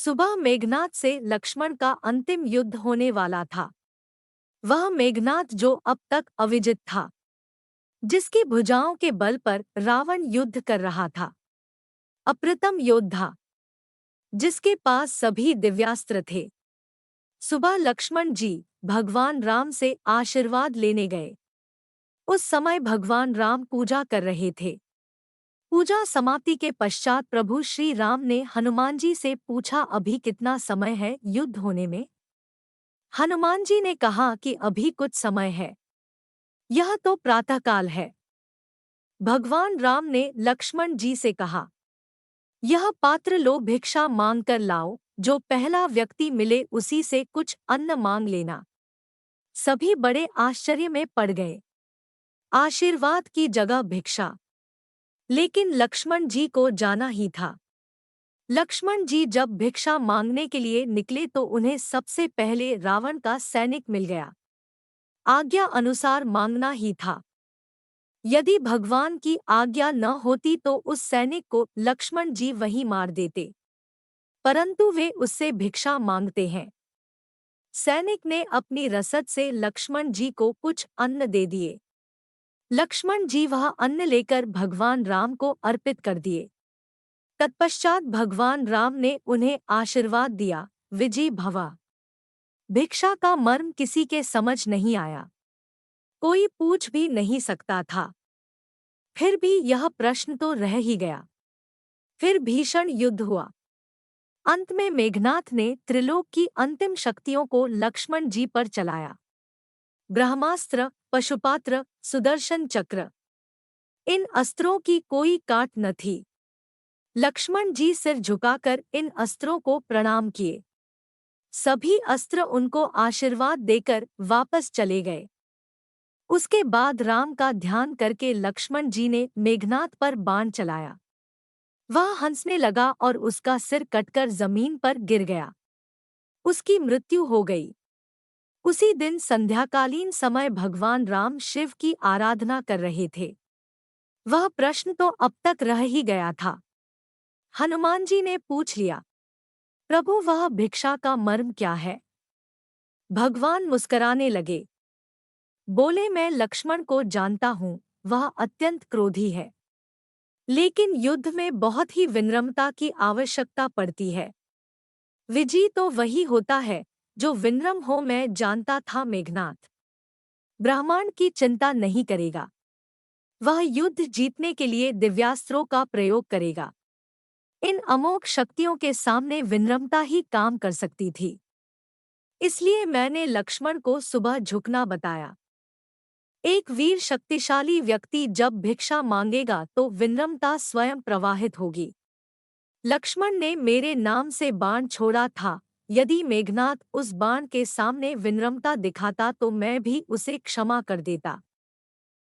सुबह मेघनाद से लक्ष्मण का अंतिम युद्ध होने वाला था। वह मेघनाद जो अब तक अविजित था, जिसकी भुजाओं के बल पर रावण युद्ध कर रहा था। अप्रतिम योद्धा, जिसके पास सभी दिव्यास्त्र थे। सुबह लक्ष्मण जी भगवान राम से आशीर्वाद लेने गए। उस समय भगवान राम पूजा कर रहे थे। पूजा समाप्ति के पश्चात प्रभु श्री राम ने हनुमान जी से पूछा, अभी कितना समय है युद्ध होने में? हनुमान जी ने कहा कि अभी कुछ समय है, यह तो प्रातःकाल है। भगवान राम ने लक्ष्मण जी से कहा, यह पात्र लो, भिक्षा मांग कर लाओ, जो पहला व्यक्ति मिले उसी से कुछ अन्न मांग लेना। सभी बड़े आश्चर्य में पड़ गए। आशीर्वाद की जगह भिक्षा। लेकिन लक्ष्मण जी को जाना ही था। लक्ष्मण जी जब भिक्षा मांगने के लिए निकले तो उन्हें सबसे पहले रावण का सैनिक मिल गया। आज्ञा अनुसार मांगना ही था। यदि भगवान की आज्ञा न होती तो उस सैनिक को लक्ष्मण जी वहीं मार देते, परंतु वे उससे भिक्षा मांगते हैं। सैनिक ने अपनी रसद से लक्ष्मण जी को कुछ अन्न दे दिए। लक्ष्मण जी वह अन्न लेकर भगवान राम को अर्पित कर दिए। तत्पश्चात भगवान राम ने उन्हें आशीर्वाद दिया, विजयी भवा। भिक्षा का मर्म किसी के समझ नहीं आया। कोई पूछ भी नहीं सकता था। फिर भी यह प्रश्न तो रह ही गया। फिर भीषण युद्ध हुआ। अंत में मेघनाथ ने त्रिलोक की अंतिम शक्तियों को लक्ष्मण जी पर चलाया। ब्रह्मास्त्र, पशुपात्र, सुदर्शन चक्र, इन अस्त्रों की कोई काट न थी। लक्ष्मण जी सिर झुकाकर इन अस्त्रों को प्रणाम किए। सभी अस्त्र उनको आशीर्वाद देकर वापस चले गए। उसके बाद राम का ध्यान करके लक्ष्मण जी ने मेघनाथ पर बाण चलाया। वह हंसने लगा और उसका सिर कटकर जमीन पर गिर गया। उसकी मृत्यु हो गई। उसी दिन संध्याकालीन समय भगवान राम शिव की आराधना कर रहे थे। वह प्रश्न तो अब तक रह ही गया था। हनुमान जी ने पूछ लिया, प्रभु वह भिक्षा का मर्म क्या है? भगवान मुस्कराने लगे। बोले, मैं लक्ष्मण को जानता हूँ, वह अत्यंत क्रोधी है। लेकिन युद्ध में बहुत ही विनम्रता की आवश्यकता पड़ती है। विजयी तो वही होता है जो विनम्र हो। मैं जानता था मेघनाथ ब्रह्मांड की चिंता नहीं करेगा। वह युद्ध जीतने के लिए दिव्यास्त्रों का प्रयोग करेगा। इन अमोघ शक्तियों के सामने विनम्रता ही काम कर सकती थी। इसलिए मैंने लक्ष्मण को सुबह झुकना बताया। एक वीर शक्तिशाली व्यक्ति जब भिक्षा मांगेगा तो विनम्रता स्वयं प्रवाहित होगी। लक्ष्मण ने मेरे नाम से बाण छोड़ा था। यदि मेघनाथ उस बाण के सामने विनम्रता दिखाता तो मैं भी उसे क्षमा कर देता।